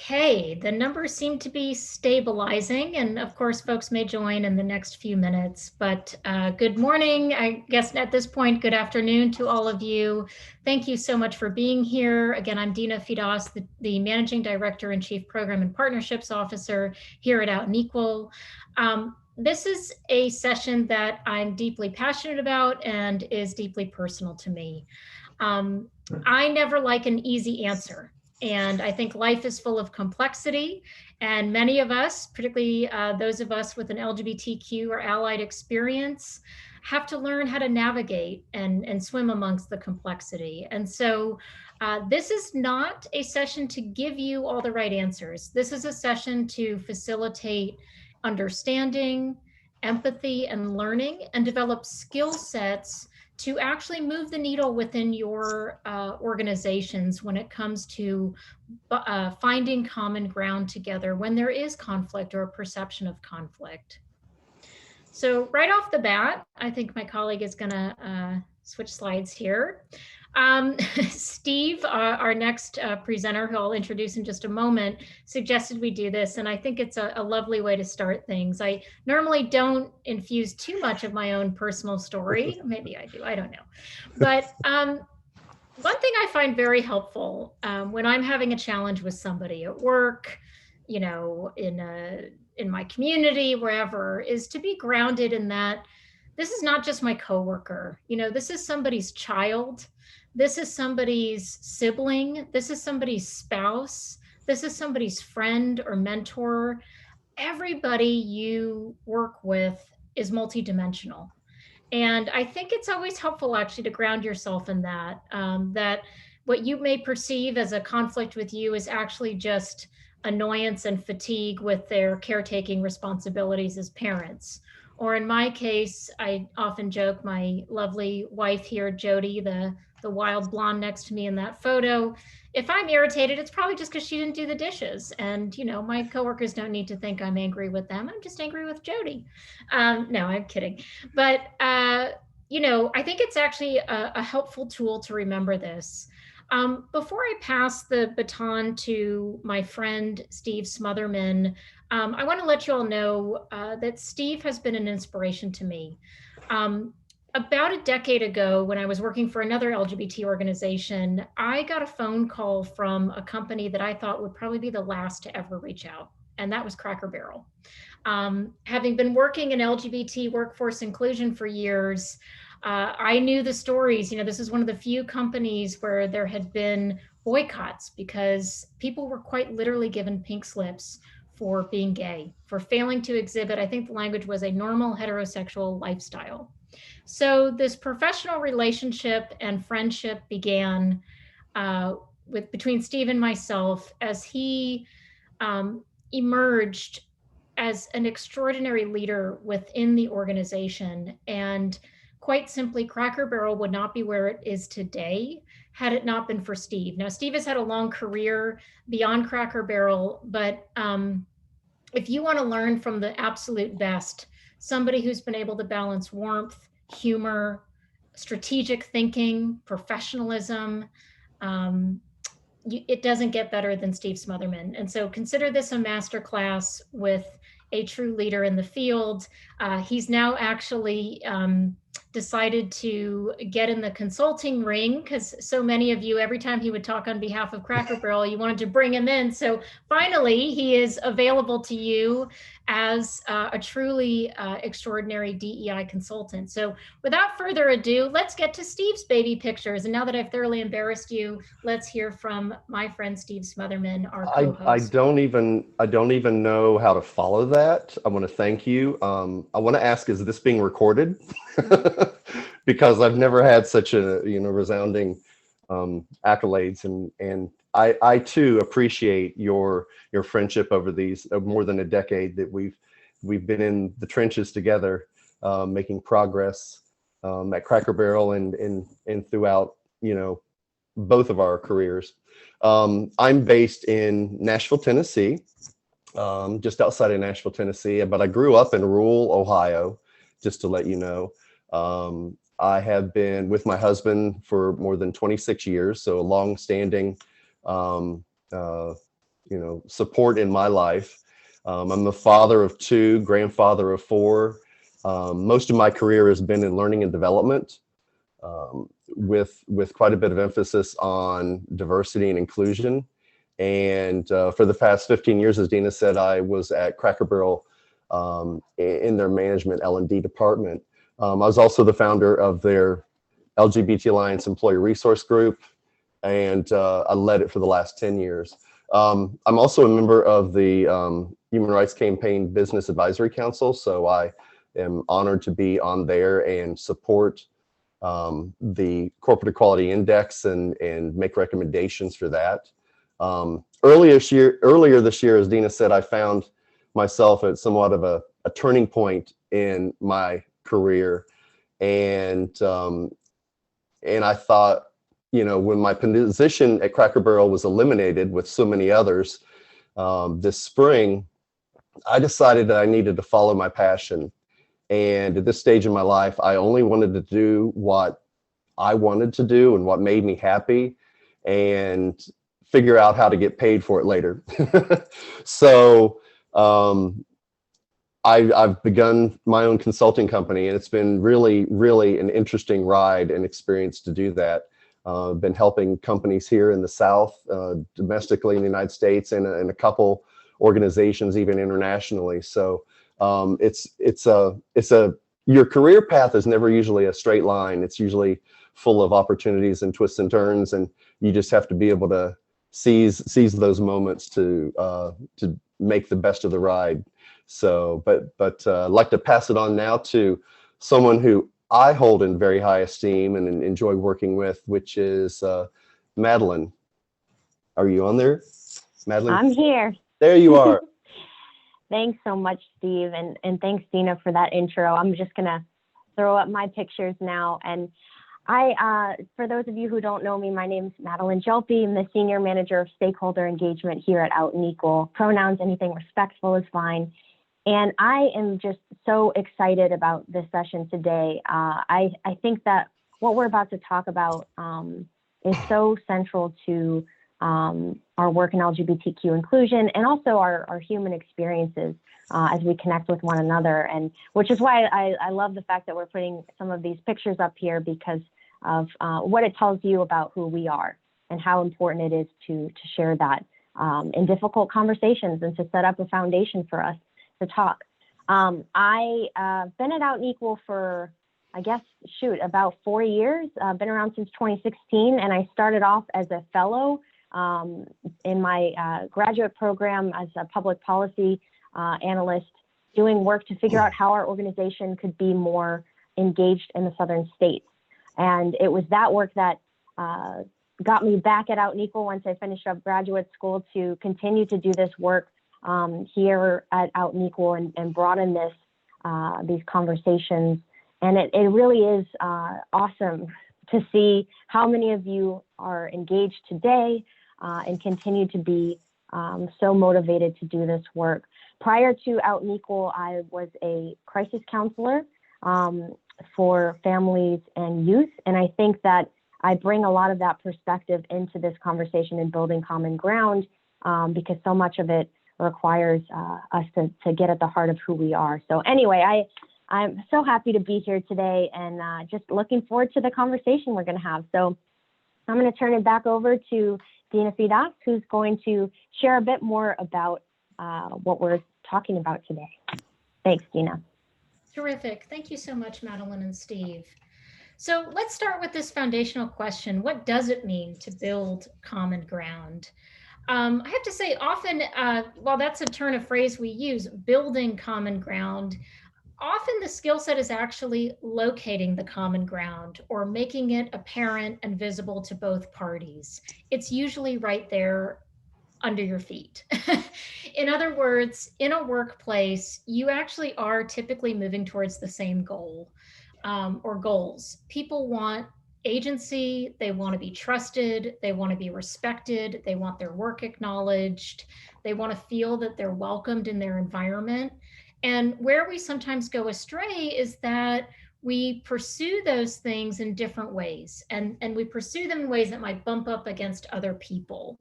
Okay, the numbers seem to be stabilizing, and of course, folks may join in the next few minutes. But good morning, I guess at this point, good afternoon to all of you. Thank you so much for being here. Again, I'm Dina Fidas, the Managing Director and Chief Program and Partnerships Officer here at Out and Equal. This is a session that I'm deeply passionate about and is deeply personal to me. I never like an easy answer. And I think life is full of complexity. And many of us, particularly those of us with an LGBTQ or allied experience, have to learn how to navigate and swim amongst the complexity. And so this is not a session to give you all the right answers. This is a session to facilitate understanding, empathy, and learning, and develop skill sets to actually move the needle within your organizations when it comes to finding common ground together when there is conflict or a perception of conflict. So right off the bat, I think my colleague is going to switch slides here. Steve, our next presenter, who I'll introduce in just a moment, suggested we do this, and I think it's a lovely way to start things. I normally don't infuse too much of my own personal story. Maybe I do, I don't know. But one thing I find very helpful when I'm having a challenge with somebody at work, you know, in my community, wherever, is to be grounded in that this is not just my coworker. You know, this is somebody's child. This is somebody's sibling. This is somebody's spouse. This is somebody's friend or mentor. Everybody you work with is multidimensional. And I think it's always helpful actually to ground yourself in that, that what you may perceive as a conflict with you is actually just annoyance and fatigue with their caretaking responsibilities as parents. Or in my case, I often joke, my lovely wife here, Jody, the wild blonde next to me in that photo, if I'm irritated, it's probably just because she didn't do the dishes. And, you know, my coworkers don't need to think I'm angry with them. I'm just angry with Jody. No, I'm kidding. But, you know, I think it's actually a helpful tool to remember this. Before I pass the baton to my friend, Steve Smotherman, I want to let you all know that Steve has been an inspiration to me. About a decade ago, when I was working for another LGBT organization, I got a phone call from a company that I thought would probably be the last to ever reach out, and that was Cracker Barrel. Having been working in LGBT workforce inclusion for years, I knew the stories. You know, this is one of the few companies where there had been boycotts because people were quite literally given pink slips for being gay, for failing to exhibit, I think the language was, a normal heterosexual lifestyle. So this professional relationship and friendship began between Steve and myself as he emerged as an extraordinary leader within the organization. And quite simply, Cracker Barrel would not be where it is today had it not been for Steve. Now, Steve has had a long career beyond Cracker Barrel, but if you want to learn from the absolute best, somebody who's been able to balance warmth, humor, strategic thinking, professionalism, it doesn't get better than Steve Smotherman. And so consider this a masterclass with a true leader in the field. He's now actually decided to get in the consulting ring because so many of you, every time he would talk on behalf of Cracker Barrel, you wanted to bring him in. So finally, he is available to you as a truly extraordinary DEI consultant. So without further ado, let's get to Steve's baby pictures. And now that I've thoroughly embarrassed you, let's hear from my friend Steve Smotherman, our co-host. I don't even know how to follow that. I want to thank you. I want to ask, is this being recorded? Because I've never had such a resounding accolades, and I too appreciate your friendship over these more than a decade that we've been in the trenches together, making progress at Cracker Barrel and throughout both of our careers. I'm based in Nashville, Tennessee, just outside of Nashville, Tennessee, but I grew up in rural Ohio, just to let you know. I have been with my husband for more than 26 years, so a long-standing support in my life. I'm the father of two, grandfather of four. Most of my career has been in learning and development, with quite a bit of emphasis on diversity and inclusion. And for the past 15 years, as Dina said, I was at Cracker Barrel in their management L&D department. I was also the founder of their LGBT Alliance Employee Resource Group, and I led it for the last 10 years. I'm also a member of the Human Rights Campaign Business Advisory Council, so I am honored to be on there and support the Corporate Equality Index and make recommendations for that. Earlier this year, as Dina said, I found myself at somewhat of a turning point in my career, and I thought, when my position at Cracker Barrel was eliminated with so many others this spring, I decided that I needed to follow my passion. And at this stage in my life, I only wanted to do what I wanted to do and what made me happy, and figure out how to get paid for it later. So I've begun my own consulting company, and it's been really, really an interesting ride and experience to do that. Been helping companies here in the South, domestically in the United States, and a couple organizations even internationally. So your career path is never usually a straight line. It's usually full of opportunities and twists and turns, and you just have to be able to seize those moments to make the best of the ride. So, but I'd like to pass it on now to someone who I hold in very high esteem and enjoy working with, which is Madeline. Are you on there, Madeline? I'm here. There you are. Thanks so much, Steve, and thanks, Dina, for that intro. I'm just gonna throw up my pictures now. And for those of you who don't know me, my name's Madeline Jelpe. I'm the Senior Manager of Stakeholder Engagement here at Out and Equal. Pronouns, anything respectful is fine. And I am just so excited about this session today. I think that what we're about to talk about is so central to our work in LGBTQ inclusion, and also our human experiences as we connect with one another. And which is why I love the fact that we're putting some of these pictures up here, because of what it tells you about who we are and how important it is to share that in difficult conversations and to set up a foundation for us to talk. I've been at Out and Equal for, I guess, about 4 years. I've been around since 2016, and I started off as a fellow in my graduate program as a public policy analyst, doing work to figure out how our organization could be more engaged in the Southern states. And it was that work that got me back at Out and Equal once I finished up graduate school, to continue to do this work here at Out and Equal and broaden these conversations. And it really is awesome to see how many of you are engaged today and continue to be so motivated to do this work. Prior to Out and Equal, I was a crisis counselor for families and youth. And I think that I bring a lot of that perspective into this conversation and building common ground, because so much of it requires us to get at the heart of who we are. So anyway, I'm so happy to be here today, and just looking forward to the conversation we're going to have. So I'm going to turn it back over to Dina Fidas, who's going to share a bit more about what we're talking about today. Thanks, Dina. Terrific. Thank you so much, Madeline and Steve. So let's start with this foundational question. What does it mean to build common ground? I have to say, often, while that's a turn of phrase we use, building common ground, often the skill set is actually locating the common ground or making it apparent and visible to both parties. It's usually right there under your feet. In other words, in a workplace, you actually are typically moving towards the same goal or goals. People want agency, they want to be trusted, they want to be respected, they want their work acknowledged, they want to feel that they're welcomed in their environment. And where we sometimes go astray is that we pursue those things in different ways, and we pursue them in ways that might bump up against other people.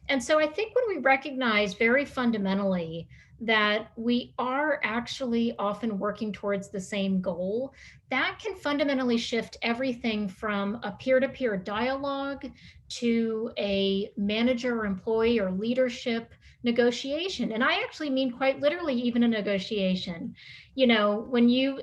And so I think when we recognize very fundamentally that we are actually often working towards the same goal, that can fundamentally shift everything from a peer-to-peer dialogue to a manager or employee or leadership negotiation. And I actually mean quite literally even a negotiation. You know,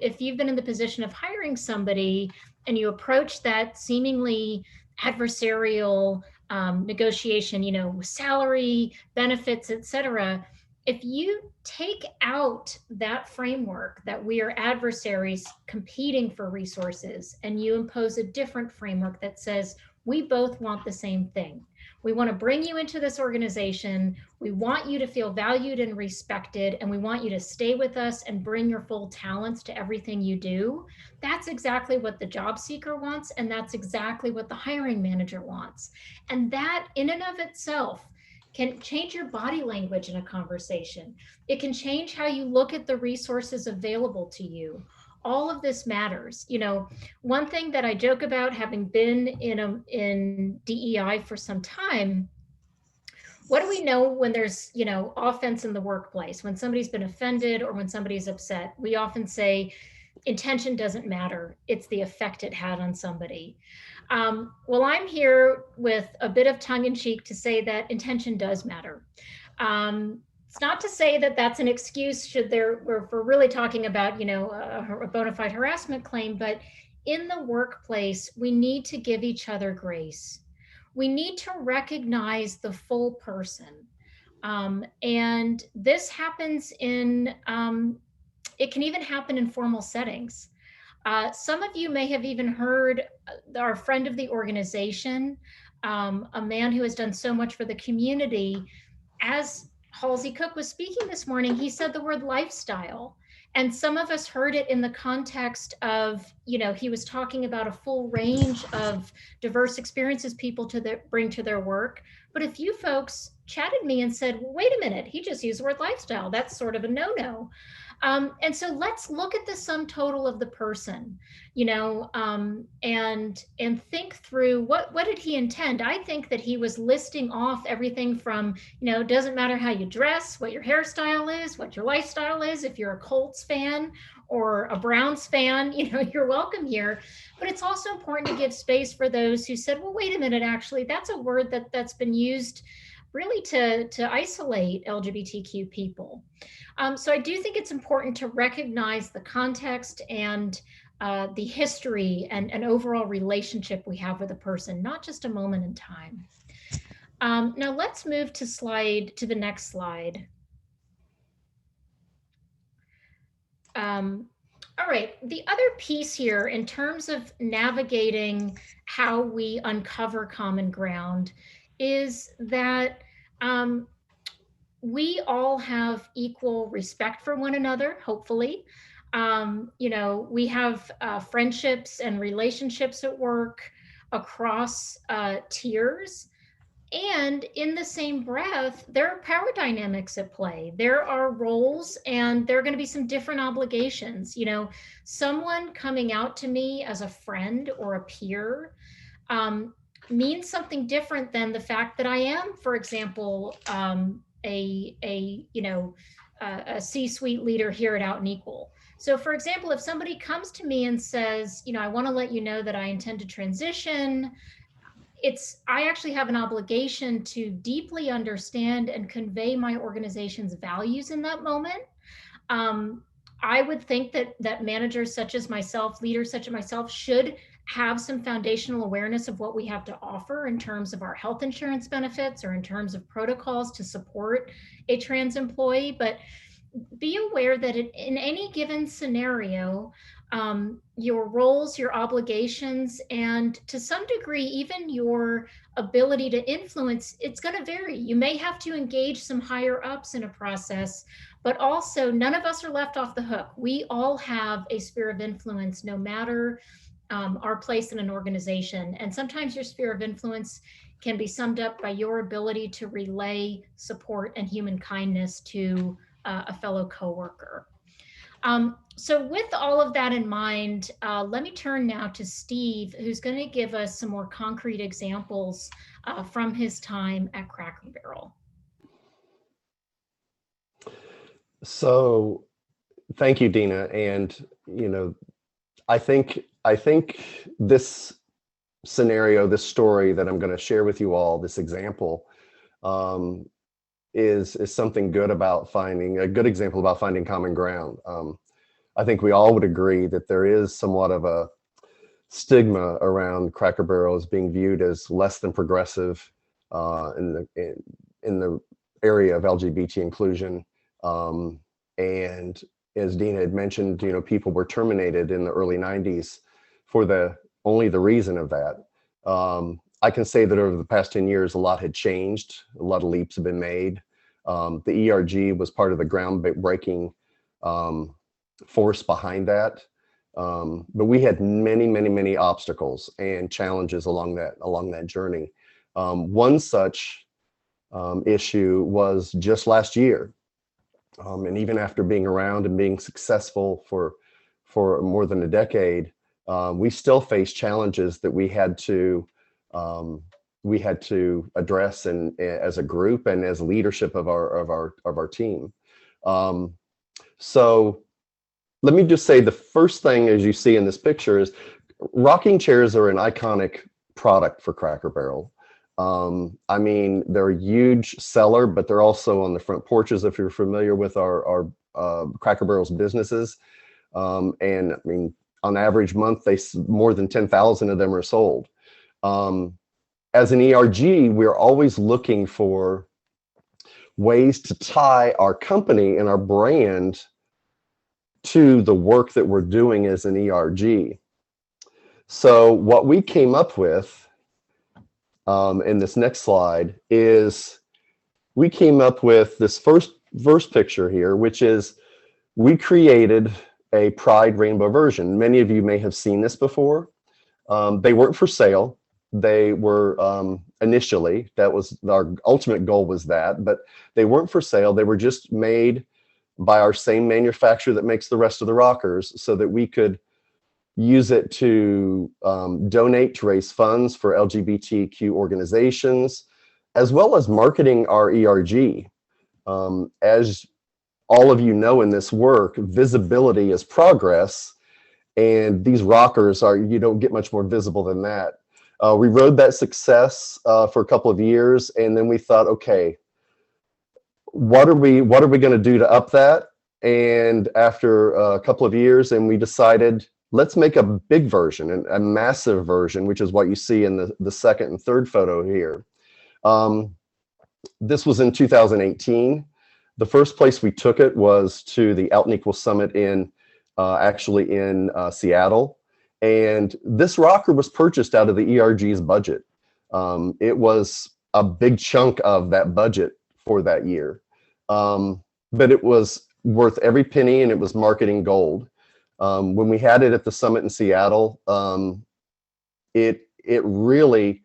if you've been in the position of hiring somebody and you approach that seemingly adversarial negotiation, you know, salary, benefits, et cetera, if you take out that framework that we are adversaries competing for resources, and you impose a different framework that says we both want the same thing. We want to bring you into this organization. We want you to feel valued and respected, and we want you to stay with us and bring your full talents to everything you do. That's exactly what the job seeker wants, and that's exactly what the hiring manager wants. And that in and of itself can change your body language in a conversation. It can change how you look at the resources available to you. All of this matters. You know, one thing that I joke about, having been in DEI for some time, what do we know when there's, you know, offense in the workplace? When somebody's been offended or when somebody's upset, we often say intention doesn't matter. It's the effect it had on somebody. Well, I'm here with a bit of tongue in cheek to say that intention does matter. It's not to say that that's an excuse should we're really talking about, you know, a bona fide harassment claim, but in the workplace, we need to give each other grace. We need to recognize the full person. And this happens it can even happen in formal settings. Some of you may have even heard our friend of the organization, a man who has done so much for the community. As Halsey Cook was speaking this morning, he said the word lifestyle. And some of us heard it in the context of, you know, he was talking about a full range of diverse experiences people bring to their work. But a few folks chatted me and said, well, wait a minute, he just used the word lifestyle. That's sort of a no-no. And so let's look at the sum total of the person, you know, and think through what did he intend? I think that he was listing off everything from, you know, doesn't matter how you dress, what your hairstyle is, what your lifestyle is. If you're a Colts fan or a Browns fan, you know, you're welcome here. But it's also important to give space for those who said, well, wait a minute, actually, that's a word that's been used really to isolate LGBTQ people. So I do think it's important to recognize the context and the history and overall relationship we have with a person, not just a moment in time. Now let's move to the next slide. All right, the other piece here in terms of navigating how we uncover common ground is that we all have equal respect for one another, hopefully. You know, we have friendships and relationships at work across tiers. And in the same breath, there are power dynamics at play. There are roles, and there are going to be some different obligations. You know, someone coming out to me as a friend or a peer means something different than the fact that I am, for example, a C-suite leader here at Out and Equal. So for example, if somebody comes to me and says, you know, I want to let you know that I intend to transition, I actually have an obligation to deeply understand and convey my organization's values in that moment. I would think that managers such as myself, leaders such as myself, should have some foundational awareness of what we have to offer in terms of our health insurance benefits or in terms of protocols to support a trans employee. But be aware that in any given scenario, your roles, your obligations, and to some degree, even your ability to influence, it's going to vary. You may have to engage some higher ups in a process, but also none of us are left off the hook. We all have a sphere of influence, no matter our place in an organization. And sometimes your sphere of influence can be summed up by your ability to relay support and human kindness to a fellow coworker. So with all of that in mind, let me turn now to Steve, who's going to give us some more concrete examples from his time at Cracker Barrel. So thank you, Dina. And, I think this scenario, this story that I'm going to share with you all, this example, is something good about finding a good example about finding common ground. I think we all would agree that there is somewhat of a stigma around Cracker Barrel as being viewed as less than progressive in the area of LGBT inclusion. And as Dina had mentioned, people were terminated in the early 90s for only the reason of that. I can say that over the past 10 years, a lot had changed. A lot of leaps have been made. The ERG was part of the groundbreaking force behind that. But we had many, many, many obstacles and challenges along that journey. One such issue was just last year. And even after being around and being successful for more than a decade, we still face challenges that we had to address as a group and as leadership of our team. So let me just say the first thing, as you see in this picture, is rocking chairs are an iconic product for Cracker Barrel. I mean, they're a huge seller, but they're also on the front porches if you're familiar with our Cracker Barrel's businesses. And I mean, on average month, more than 10,000 of them are sold. As an ERG, we're always looking for ways to tie our company and our brand to the work that we're doing as an ERG. So what we came up with in this next slide is we came up with this first picture here, which is we created a Pride rainbow version. Many of you may have seen this before. They weren't for sale. They were initially, that was our ultimate goal, was that, but they weren't for sale. They were just made by our same manufacturer that makes the rest of the rockers, so that we could use it to donate to raise funds for LGBTQ organizations, as well as marketing our ERG. As all of you know in this work, visibility is progress, and these rockers you don't get much more visible than that. We rode that success for a couple of years, and then we thought, okay, what are we going to do to up that? And after a couple of years, and we decided, let's make a big version, a massive version, which is what you see in the second and third photo here. This was in 2018. The first place we took it was to the Out and Equal Summit actually in Seattle. And this rocker was purchased out of the ERG's budget. It was a big chunk of that budget for that year. But it was worth every penny, and it was marketing gold. When we had it at the summit in Seattle, it really,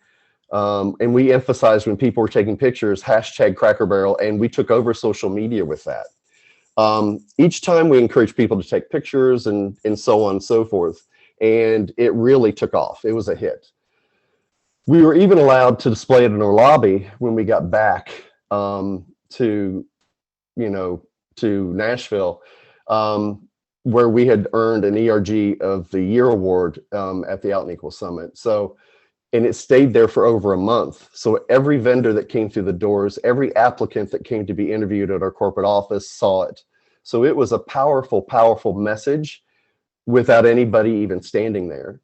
and we emphasized when people were taking pictures, hashtag Cracker Barrel, and we took over social media with that. Each time we encouraged people to take pictures and so on and so forth, and it really took off. It was a hit. We were even allowed to display it in our lobby when we got back to Nashville, where we had earned an ERG of the Year award at the Out and Equal Summit. So, and it stayed there for over a month. So every vendor that came through the doors, every applicant that came to be interviewed at our corporate office saw it. So it was a powerful, powerful message without anybody even standing there.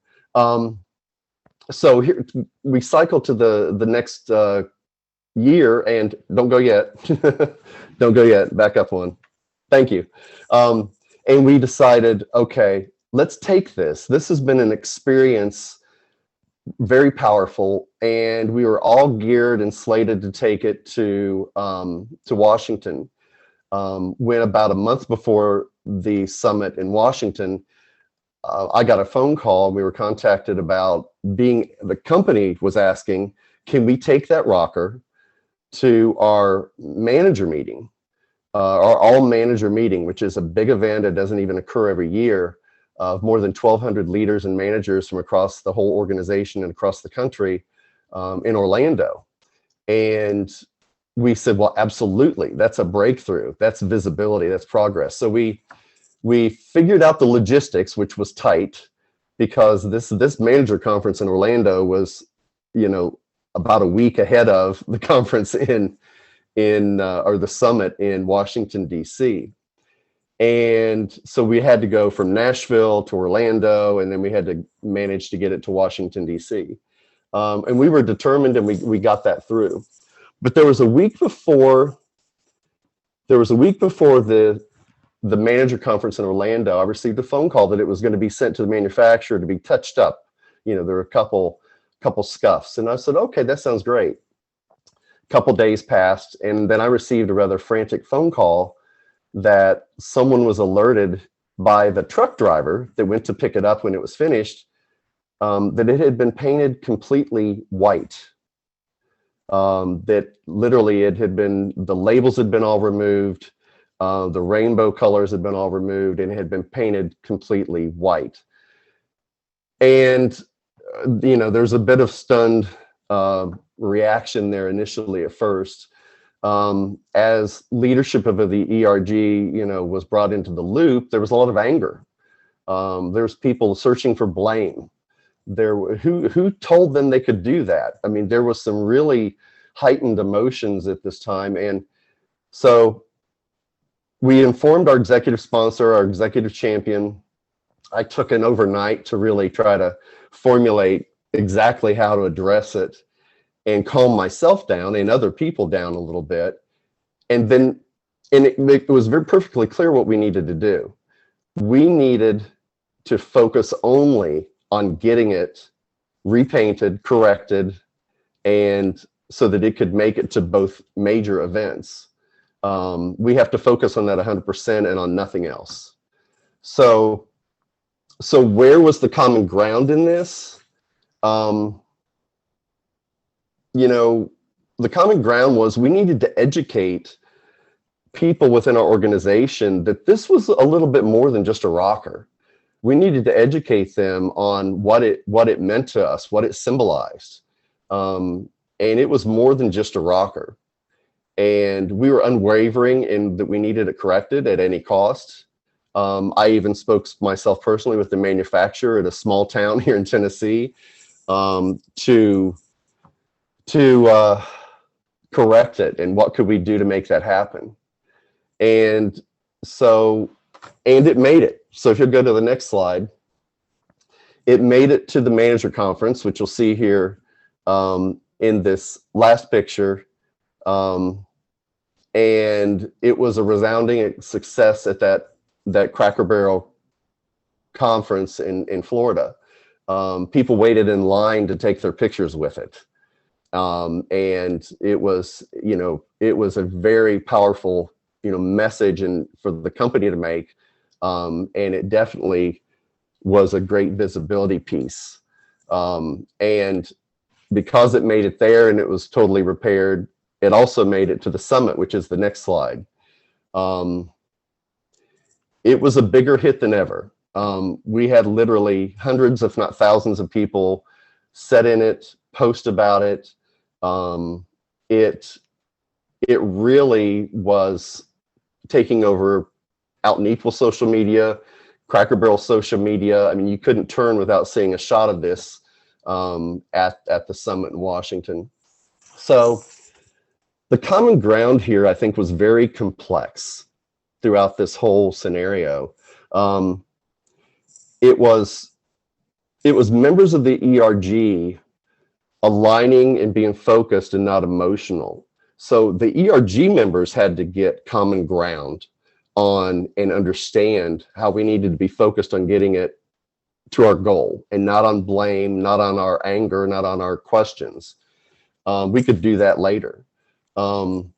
So here we cycle to the next year, and don't go yet. Don't go yet. Back up one. Thank you. And we decided, okay, let's take this. This has been an experience, very powerful, and we were all geared and slated to take it to Washington. When about a month before the summit in Washington, I got a phone call. We were contacted about the company was asking, can we take that rocker to our manager meeting? our all manager meeting, which is a big event. It doesn't even occur every year, of more than 1,200 leaders and managers from across the whole organization and across the country in Orlando. And we said, well, absolutely, that's a breakthrough. That's visibility, that's progress. So we figured out the logistics, which was tight, because this manager conference in Orlando was, about a week ahead of the conference or the summit in Washington, D.C. And so we had to go from Nashville to Orlando, and then we had to manage to get it to Washington, D.C. And we were determined, and we got that through. But there was a week before the manager conference in Orlando, I received a phone call that it was going to be sent to the manufacturer to be touched up. There were a couple scuffs, and I said, okay, that sounds great. A couple days passed, and then I received a rather frantic phone call that someone was alerted by the truck driver that went to pick it up when it was finished, that it had been painted completely white. That literally the labels had been all removed, the rainbow colors had been all removed, and it had been painted completely white. And, there's a bit of stunned reaction there initially at first. As leadership of the ERG, was brought into the loop, there was a lot of anger. There's people searching for blame. Who told them they could do that? I mean, there was some really heightened emotions at this time. And so we informed our executive sponsor, our executive champion. I took an overnight to really try to formulate exactly how to address it and calm myself down and other people down a little bit. And it was very perfectly clear what we needed to do. We needed to focus only on getting it repainted, corrected, and so that it could make it to both major events. We have to focus on that 100% and on nothing else. So where was the common ground in this? The common ground was we needed to educate people within our organization that this was a little bit more than just a rocker. We needed to educate them on what it meant to us, what it symbolized. And it was more than just a rocker. And we were unwavering in that we needed it corrected at any cost. I even spoke myself personally with the manufacturer at a small town here in Tennessee to correct it, and what could we do to make that happen. And it made it. So if you'll go to the next slide, it made it to the manager conference, which you'll see here in this last picture. And it was a resounding success at that Cracker Barrel conference in Florida. People waited in line to take their pictures with it. And it was a very powerful, message and for the company to make. And it definitely was a great visibility piece. And because it made it there and it was totally repaired, it also made it to the summit, which is the next slide. It was a bigger hit than ever. We had literally hundreds, if not thousands of people set in it, post about it. It really was taking over Out and Equal social media, Cracker Barrel social media. I mean, you couldn't turn without seeing a shot of this at the summit in Washington. So the common ground here, I think, was very complex throughout this whole scenario. It was members of the ERG aligning and being focused and not emotional. So the ERG members had to get common ground on and understand how we needed to be focused on getting it to our goal and not on blame, not on our anger, not on our questions. We could do that later. And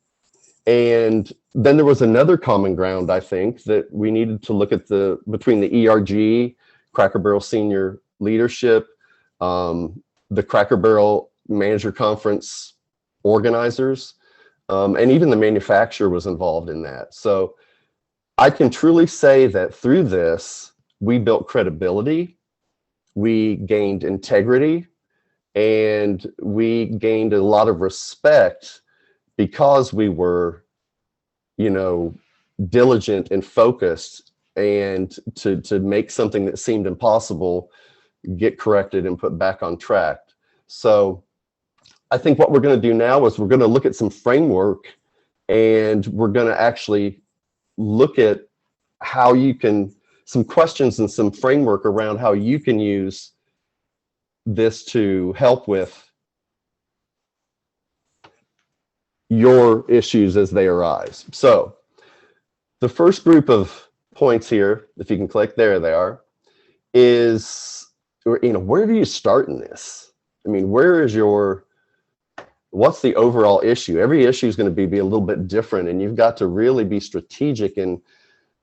then there was another common ground, I think, that we needed to look at between the ERG, Cracker Barrel senior leadership, the Cracker Barrel Manager Conference organizers, And even the manufacturer was involved in that. So I can truly say that through this, we built credibility, we gained integrity, and we gained a lot of respect because we were, diligent and focused, and to make something that seemed impossible get corrected and put back on track. So I think what we're going to do now is we're going to look at some framework, and we're going to actually look at how you can, some questions and some framework around how you can use this to help with your issues as they arise. So the first group of points here, if you can click, there they are, is, where do you start in this? I mean, what's the overall issue? Every issue is going to be a little bit different, and you've got to really be strategic and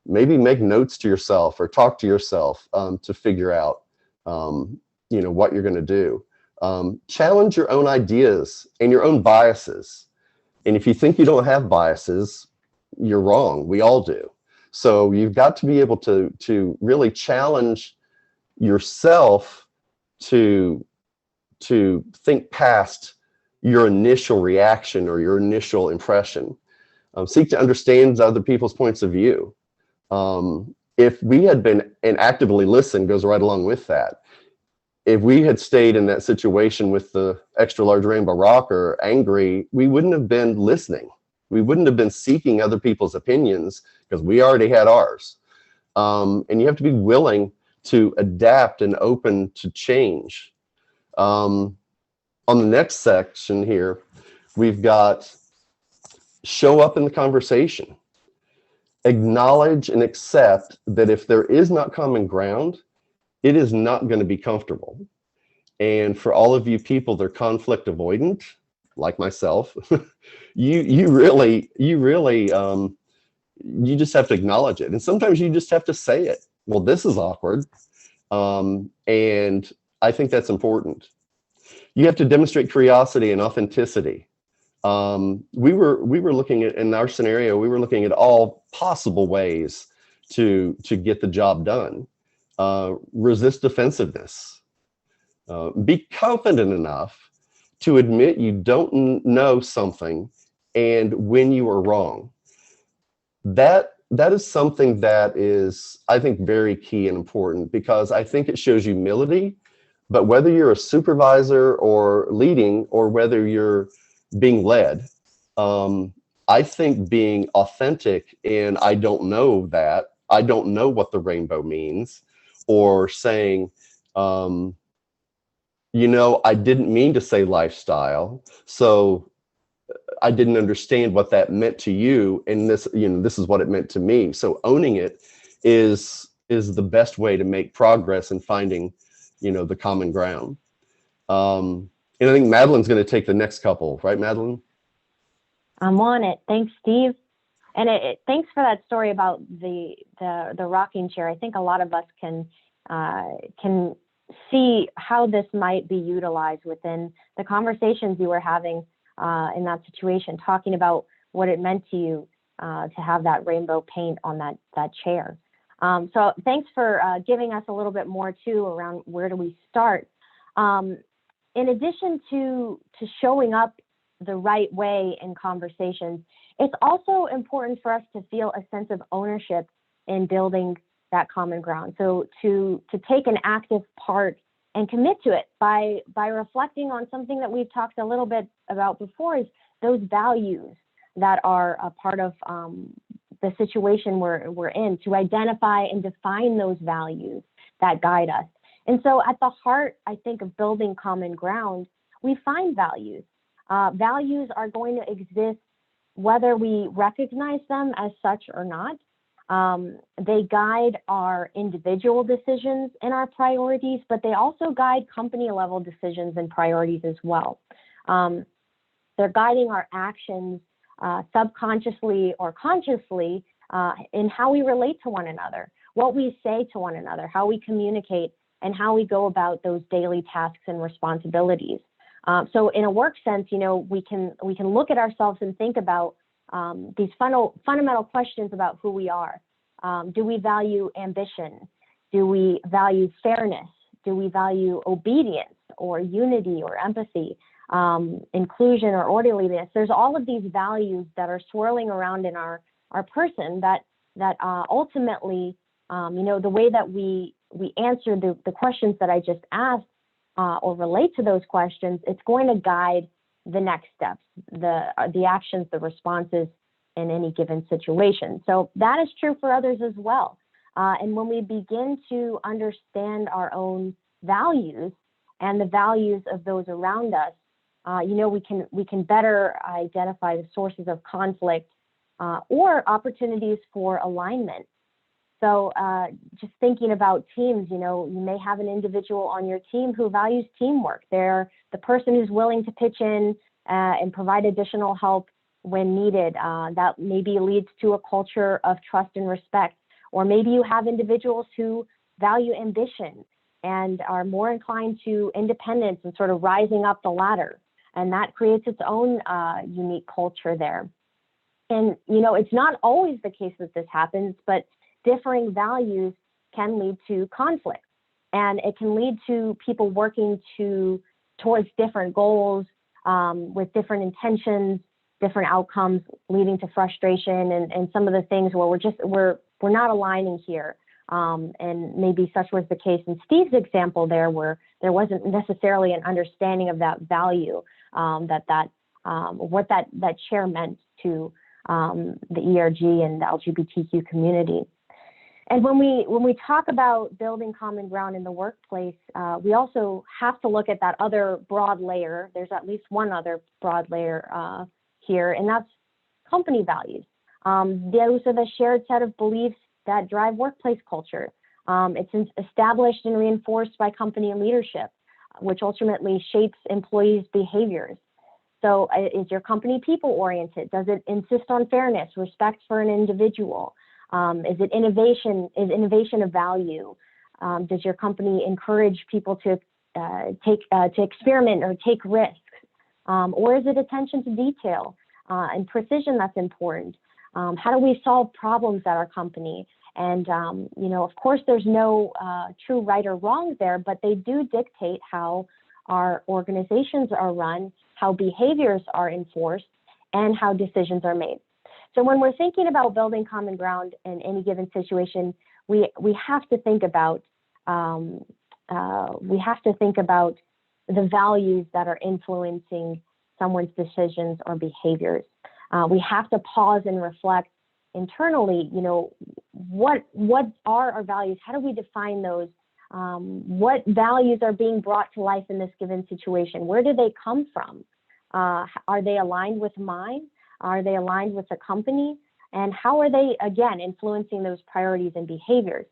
maybe make notes to yourself or talk to yourself to figure out, what you're going to do. Challenge your own ideas and your own biases. And if you think you don't have biases, you're wrong. We all do. So you've got to be able to really challenge yourself to think past your initial reaction or your initial impression. Seek to understand other people's points of view. If we had been, and actively listen goes right along with that. If we had stayed in that situation with the extra large rainbow rocker angry, we wouldn't have been listening. We wouldn't have been seeking other people's opinions because we already had ours. And you have to be willing to adapt and open to change. On the next section here, we've got show up in the conversation. Acknowledge and accept that if there is not common ground, it is not going to be comfortable. And for all of you people that are conflict avoidant, like myself, you really, you just have to acknowledge it. And sometimes you just have to say it. Well, this is awkward. And I think that's important. You have to demonstrate curiosity and authenticity. We were looking at, in our scenario, we were looking at all possible ways to get the job done. Resist defensiveness. Be confident enough to admit you don't know something and when you are wrong. That is something that is, I think, very key and important, because I think it shows humility. But whether you're a supervisor or leading, or whether you're being led, I think being authentic and I don't know what the rainbow means, or saying, I didn't mean to say lifestyle, so I didn't understand what that meant to you, and this is what it meant to me. So owning it is the best way to make progress in finding, the common ground. And I think Madeline's going to take the next couple, right, Madeline? I'm on it. Thanks, Steve. And thanks for that story about the rocking chair. I think a lot of us can see how this might be utilized within the conversations you were having in that situation, talking about what it meant to you to have that rainbow paint on that chair. So thanks for giving us a little bit more too around where do we start. In addition to showing up the right way in conversations, it's also important for us to feel a sense of ownership in building that common ground. So to take an active part and commit to it by reflecting on something that we've talked a little bit about before, is those values that are a part of the situation we're in, to identify and define those values that guide us. And so at the heart, I think, of building common ground, we find values. Values are going to exist whether we recognize them as such or not. They guide our individual decisions and our priorities, but they also guide company level decisions and priorities as well. They're guiding our actions subconsciously or consciously in how we relate to one another, what we say to one another, how we communicate, and how we go about those daily tasks and responsibilities. So in a work sense, we can look at ourselves and think about these fundamental questions about who we are. Do we value ambition? Do we value fairness? Do we value obedience or unity or empathy, inclusion or orderliness? There's all of these values that are swirling around in our person that ultimately, the way that we answer the questions that I just asked or relate to those questions, it's going to guide the next steps, the actions, the responses in any given situation. So that is true for others as well. And when we begin to understand our own values and the values of those around us, we can better identify the sources of conflict or opportunities for alignment. So just thinking about teams, you may have an individual on your team who values teamwork. They're the person who's willing to pitch in and provide additional help when needed. That maybe leads to a culture of trust and respect. Or maybe you have individuals who value ambition and are more inclined to independence and sort of rising up the ladder. And that creates its own unique culture there. And, it's not always the case that this happens, but differing values can lead to conflict. And it can lead to people working towards different goals with different intentions, different outcomes, leading to frustration and some of the things where we're not aligning here. And maybe such was the case in Steve's example there, where there wasn't necessarily an understanding of that value, what that chair meant to the ERG and the LGBTQ community. And when we talk about building common ground in the workplace, we also have to look at that other broad layer. There's at least one other broad layer here, and that's company values. Those are the shared set of beliefs that drive workplace culture. It's established and reinforced by company leadership, which ultimately shapes employees' behaviors. So is your company people-oriented? Does it insist on fairness, respect for an individual? Is innovation a value? Does your company encourage people to experiment or take risks? Or is it attention to detail and precision that's important? How do we solve problems at our company? And, of course, there's no true right or wrong there, but they do dictate how our organizations are run, how behaviors are enforced, and how decisions are made. So when we're thinking about building common ground in any given situation, we have to think about the values that are influencing someone's decisions or behaviors. We have to pause and reflect internally, what are our values? How do we define those? What values are being brought to life in this given situation? Where do they come from? Are they aligned with mine? Are they aligned with the company? And how are they, again, influencing those priorities and behaviors?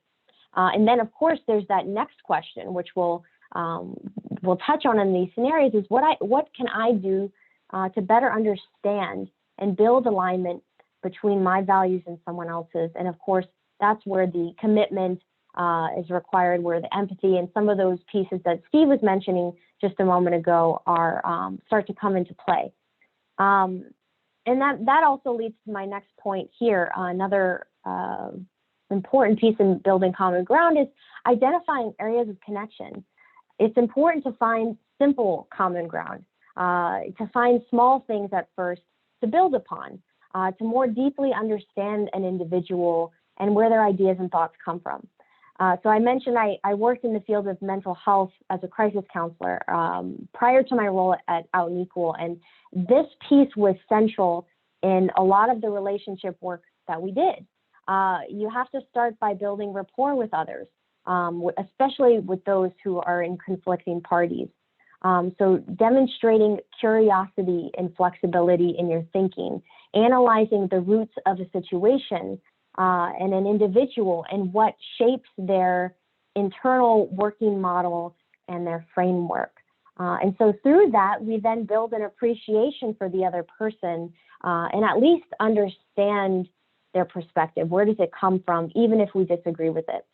And then, of course, there's that next question, which we'll touch on in these scenarios, is what can I do to better understand and build alignment between my values and someone else's? And of course, that's where the commitment is required, where the empathy and some of those pieces that Steve was mentioning just a moment ago are start to come into play. And that also leads to my next point here. Another important piece in building common ground is identifying areas of connection. It's important to find simple common ground, to find small things at first to build upon, to more deeply understand an individual and where their ideas and thoughts come from. So I mentioned I worked in the field of mental health as a crisis counselor prior to my role at Out and Equal, and this piece was central in a lot of the relationship work that we did. You have to start by building rapport with others, especially with those who are in conflicting parties. So demonstrating curiosity and flexibility in your thinking, analyzing the roots of a situation and an individual and what shapes their internal working model and their framework. And so through that, we then build an appreciation for the other person and at least understand their perspective. Where does it come from, even if we disagree with it?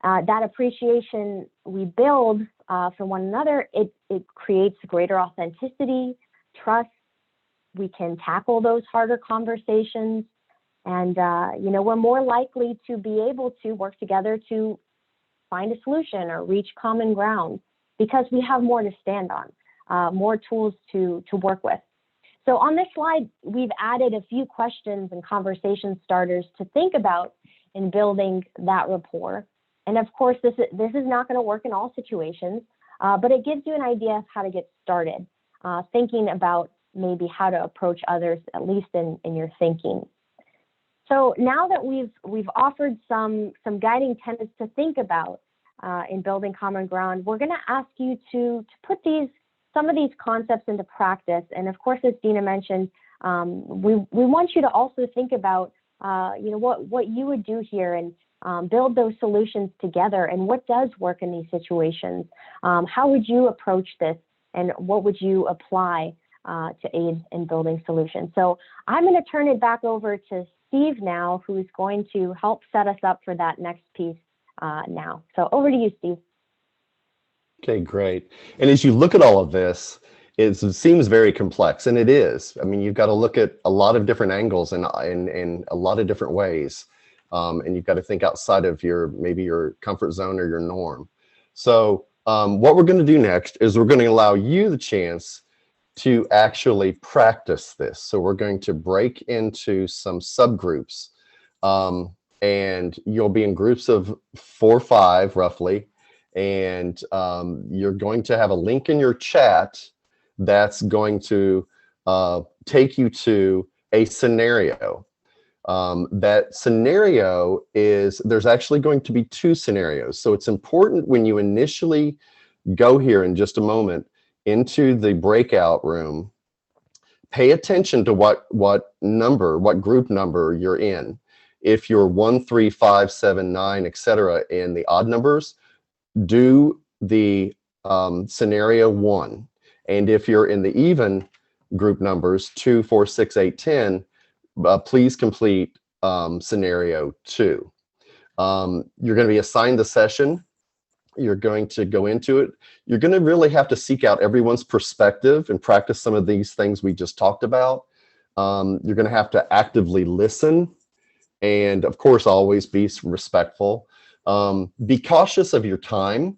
That appreciation we build for one another, it creates greater authenticity, trust. We can tackle those harder conversations, and we're more likely to be able to work together to find a solution or reach common ground because we have more to stand on, more tools to work with. So on this slide, we've added a few questions and conversation starters to think about in building that rapport. And of course, this is not going to work in all situations, but it gives you an idea of how to get started, thinking about maybe how to approach others, at least in your thinking. So now that we've offered some guiding tenets to think about in building common ground, we're going to ask you to put some of these concepts into practice. And of course, as Dina mentioned, we want you to also think about what you would do here and build those solutions together, and what does work in these situations. How would you approach this, and what would you apply to aid in building solutions? So I'm going to turn it back over to Steve now, who's going to help set us up for that next piece now. So over to you, Steve. Okay, great. And as you look at all of this, it seems very complex, and it is. I mean, you've got to look at a lot of different angles and in a lot of different ways. And you've got to think outside of maybe your comfort zone or your norm. So what we're going to do next is we're going to allow you the chance to actually practice this. So we're going to break into some subgroups, and you'll be in groups of 4 or 5 roughly. And you're going to have a link in your chat that's going to take you to a scenario. That scenario there's actually going to be 2 scenarios. So it's important when you initially go here in just a moment into the breakout room, pay attention to what group number you're in. If you're 1, 3, 5, 7, 9, etc. in the odd numbers, do the scenario 1. And if you're in the even group numbers, 2, 4, 6, 8, 10, please complete scenario 2. You're going to be assigned the session. You're going to go into it. You're going to really have to seek out everyone's perspective and practice some of these things we just talked about. You're going to have to actively listen, and of course, always be respectful. Be cautious of your time,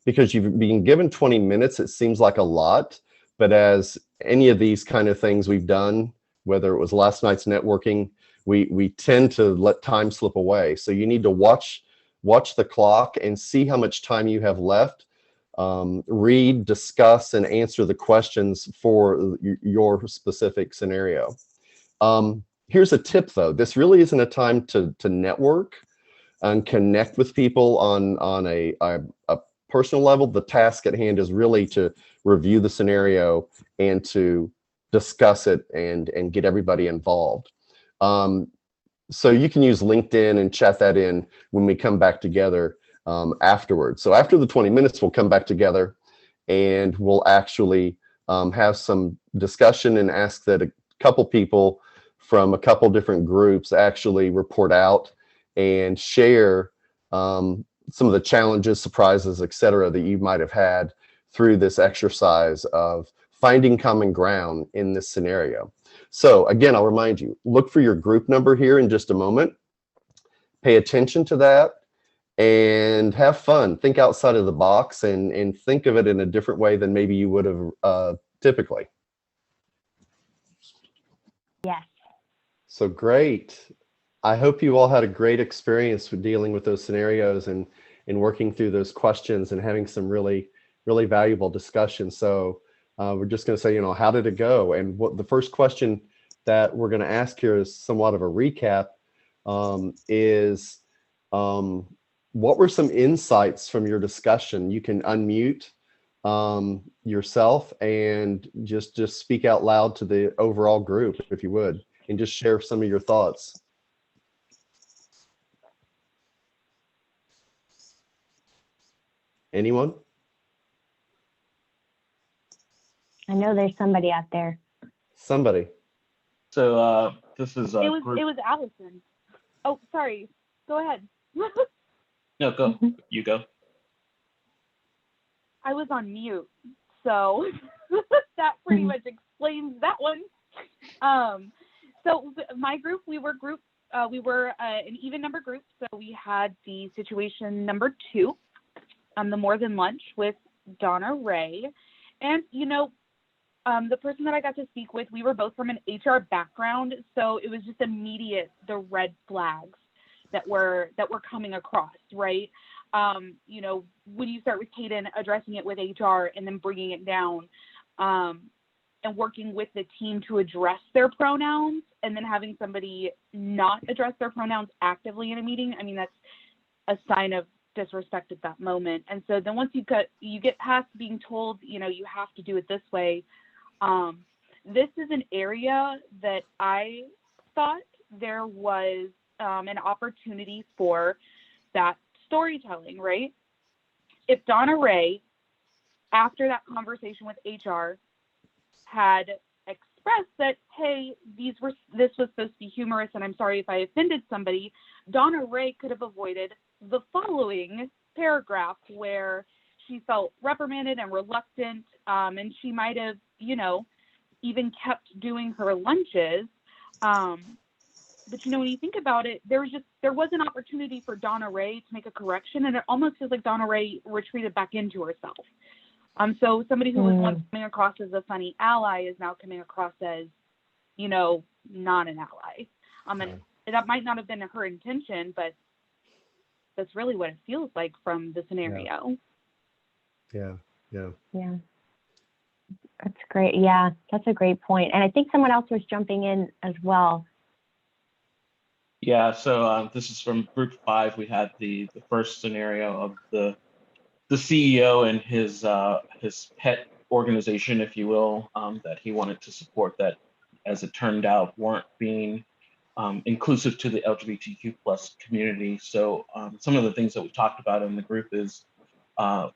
because you've been given 20 minutes. It seems like a lot, but as any of these kind of things we've done, whether it was last night's networking, we tend to let time slip away. So you need to watch the clock and see how much time you have left. Read, discuss, and answer the questions for your specific scenario. Here's a tip though. This really isn't a time to network and connect with people on a personal level. The task at hand is really to review the scenario and to discuss it and get everybody involved. So you can use LinkedIn and chat that in when we come back together afterwards. So after the 20 minutes, we'll come back together and we'll actually have some discussion and ask that a couple people from a couple different groups actually report out and share some of the challenges, surprises, etc. that you might have had through this exercise of finding common ground in this scenario. So again, I'll remind you, look for your group number here in just a moment. Pay attention to that and have fun. Think outside of the box and think of it in a different way than maybe you would have typically. Yes. So great. I hope you all had a great experience with dealing with those scenarios and working through those questions and having some really, really valuable discussion. So we're just going to say, how did it go? And what the first question that we're going to ask here is somewhat of a recap, what were some insights from your discussion? You can unmute yourself and just speak out loud to the overall group, if you would, and just share some of your thoughts. Anyone? I know there's somebody out there. Somebody. So this is it was Allison. Oh, sorry. Go ahead. No, go. You go. I was on mute, so that pretty much explains that one. So my group, we were an even number group. So we had the situation number 2, the more than lunch with Donna Ray, and the person that I got to speak with, we were both from an HR background, so it was just immediate the red flags that were coming across, right? When you start with Kaden addressing it with HR and then bringing it down, and working with the team to address their pronouns, and then having somebody not address their pronouns actively in a meeting, I mean, that's a sign of disrespect at that moment. And so then once you get past being told, you have to do it this way, this is an area that I thought there was an opportunity for that storytelling, right? If Donna Ray, after that conversation with HR, had expressed that, hey, this was supposed to be humorous and I'm sorry if I offended somebody, Donna Ray could have avoided the following paragraph where she felt reprimanded and reluctant, and she might have, even kept doing her lunches. But when you think about it, there was an opportunity for Donna Ray to make a correction, and it almost feels like Donna Ray retreated back into herself. So somebody who was once coming across as a funny ally is now coming across as, not an ally. And that might not have been her intention, but that's really what it feels like from the scenario. Yeah. That's great. Yeah, that's a great point. And I think someone else was jumping in as well. Yeah, so this is from group 5. We had the first scenario of the CEO and his pet organization, if you will, that he wanted to support, that, as it turned out, weren't being inclusive to the LGBTQ plus community. So some of the things that we talked about in the group is,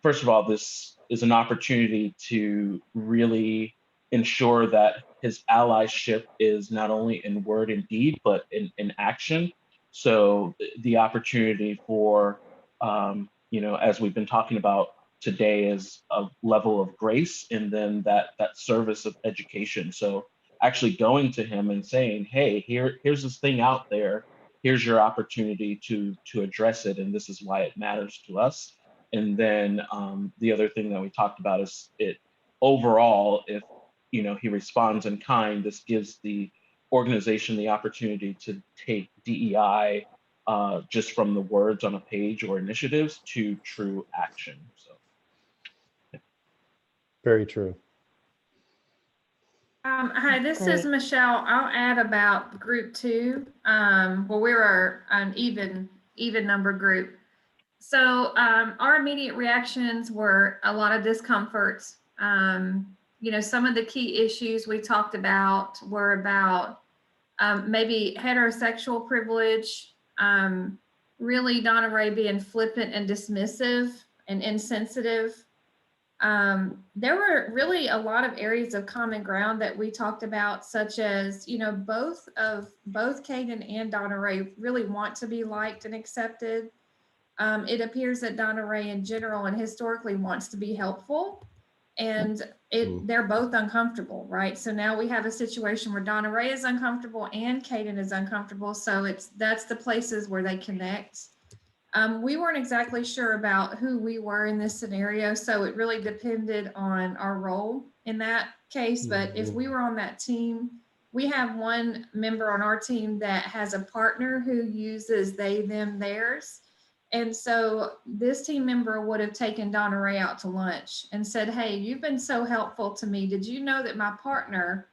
first of all, this is an opportunity to really ensure that his allyship is not only in word and deed, but in action. So the opportunity for, as we've been talking about today, is a level of grace, and then that service of education. So actually going to him and saying, hey, here's this thing out there. Here's your opportunity to address it, and this is why it matters to us. And then the other thing that we talked about is, it overall, if he responds in kind, this gives the organization the opportunity to take DEI just from the words on a page or initiatives to true action. So, yeah. Very true. Hi, this is Michelle. I'll add about group 2. Well, we were an even number group. So our immediate reactions were a lot of discomforts. Some of the key issues we talked about were about maybe heterosexual privilege, really Donna Ray being flippant and dismissive and insensitive. There were really a lot of areas of common ground that we talked about, such as, both Kaden and Donna Ray really want to be liked and accepted. It appears that Donna Ray in general and historically wants to be helpful, and they're both uncomfortable, right? So now we have a situation where Donna Ray is uncomfortable and Kaden is uncomfortable. So that's the places where they connect. We weren't exactly sure about who we were in this scenario, so it really depended on our role in that case. But if we were on that team, we have one member on our team that has a partner who uses they, them, theirs. And so this team member would have taken Donna Ray out to lunch and said, hey, you've been so helpful to me. Did you know that my partner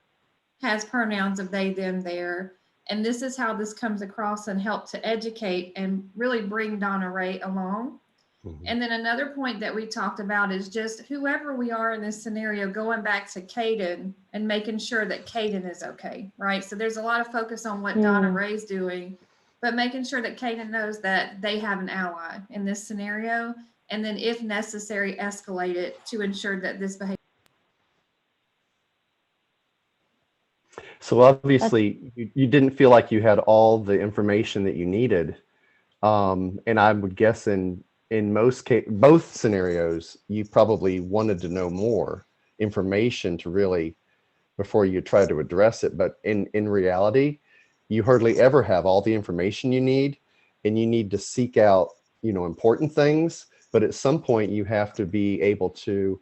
has pronouns of they, them, their? And this is how this comes across, and help to educate and really bring Donna Ray along. And then another point that we talked about is just whoever we are in this scenario, going back to Kaden and making sure that Kaden is okay, right? So there's a lot of focus on what Donna Ray's doing, but making sure that Kaden knows that they have an ally in this scenario, and then if necessary, escalate it to ensure that this behavior. So obviously you didn't feel like you had all the information that you needed. And I would guess in in both scenarios, you probably wanted to know more information to really, before you try to address it. But in reality, you hardly ever have all the information you need, and you need to seek out, important things. But at some point you have to be able to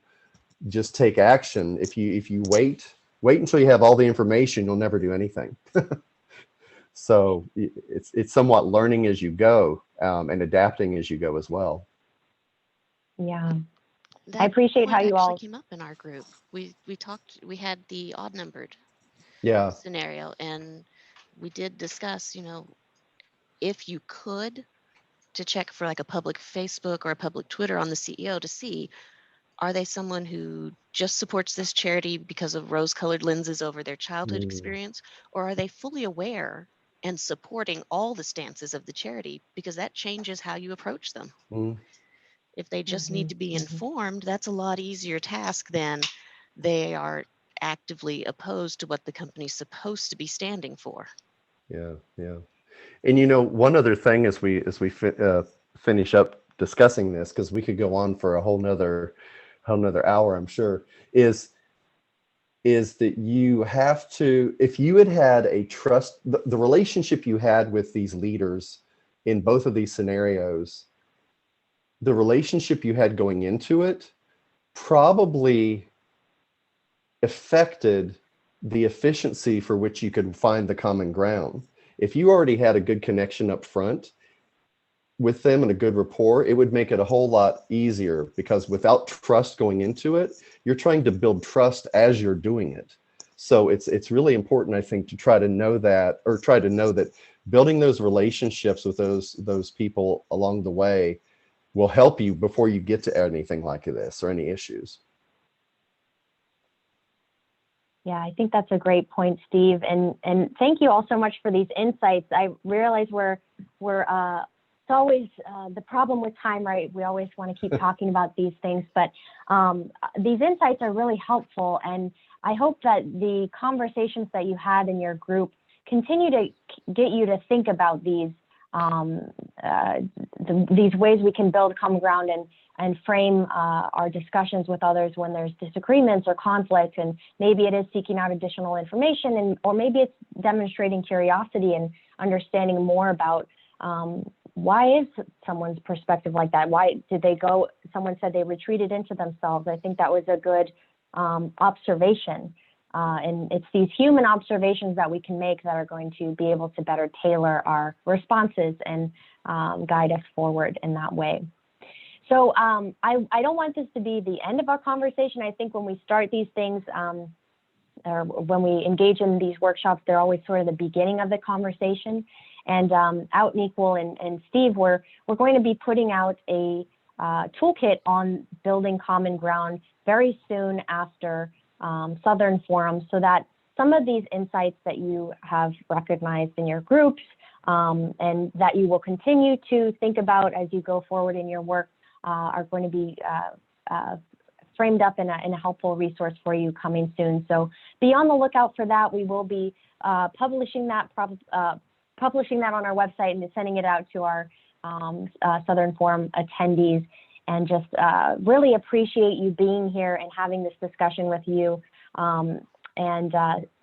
just take action. If you wait until you have all the information, you'll never do anything. So it's somewhat learning as you go, and adapting as you go as well. Yeah. That I appreciate how point you actually all. came up in our group. We had the odd numbered Yeah. scenario, and we did discuss, if you could, to check for like a public Facebook or a public Twitter on the CEO to see, are they someone who just supports this charity because of rose-colored lenses over their childhood experience, or are they fully aware and supporting all the stances of the charity, because that changes how you approach them. If they just need to be informed, that's a lot easier task than they are actively opposed to what the company's supposed to be standing for. Yeah. And one other thing as we finish up discussing this, because we could go on for a whole nother hour, I'm sure, is that you have to, if you had a trust, the relationship you had with these leaders in both of these scenarios, the relationship you had going into it probably affected the efficiency for which you could find the common ground. If you already had a good connection up front with them and a good rapport, it would make it a whole lot easier, because without trust going into it, you're trying to build trust as you're doing it. So it's really important, I think, to try to know that building those relationships with those people along the way will help you before you get to anything like this or any issues. Yeah, I think that's a great point, Steve. And thank you all so much for these insights. I realize it's always the problem with time, right? We always want to keep talking about these things, but these insights are really helpful. And I hope that the conversations that you had in your group continue to get you to think about these ways we can build common ground and frame our discussions with others when there's disagreements or conflict. And maybe it is seeking out additional information, or maybe it's demonstrating curiosity and understanding more about why is someone's perspective like that? Why did they go? Someone said they retreated into themselves. I think that was a good observation. And it's these human observations that we can make that are going to be able to better tailor our responses and guide us forward in that way. So I don't want this to be the end of our conversation. I think when we start these things, or when we engage in these workshops, they're always sort of the beginning of the conversation. And Out and Equal and Steve, we're going to be putting out a toolkit on building common ground very soon after Southern Forum, so that some of these insights that you have recognized in your groups and that you will continue to think about as you go forward in your work are going to be framed up in a helpful resource for you coming soon. So be on the lookout for that. We will be publishing that on our website and sending it out to our Southern Forum attendees. And just really appreciate you being here and having this discussion with you. And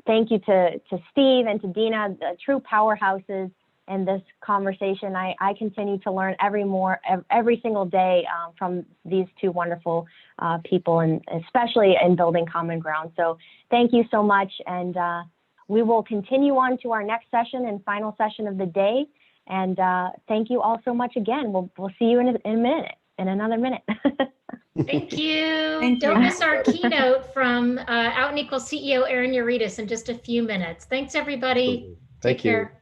thank you to Steve and to Dina, the true powerhouses in this conversation. I continue to learn every single day from these two wonderful people, and especially in building common ground. So thank you so much. And we will continue on to our next session and final session of the day. And thank you all so much again. We'll see you in another minute. Thank you. Don't miss our keynote from Out and Equal CEO Aaron Uritis in just a few minutes. Thanks, everybody. Thank Take care.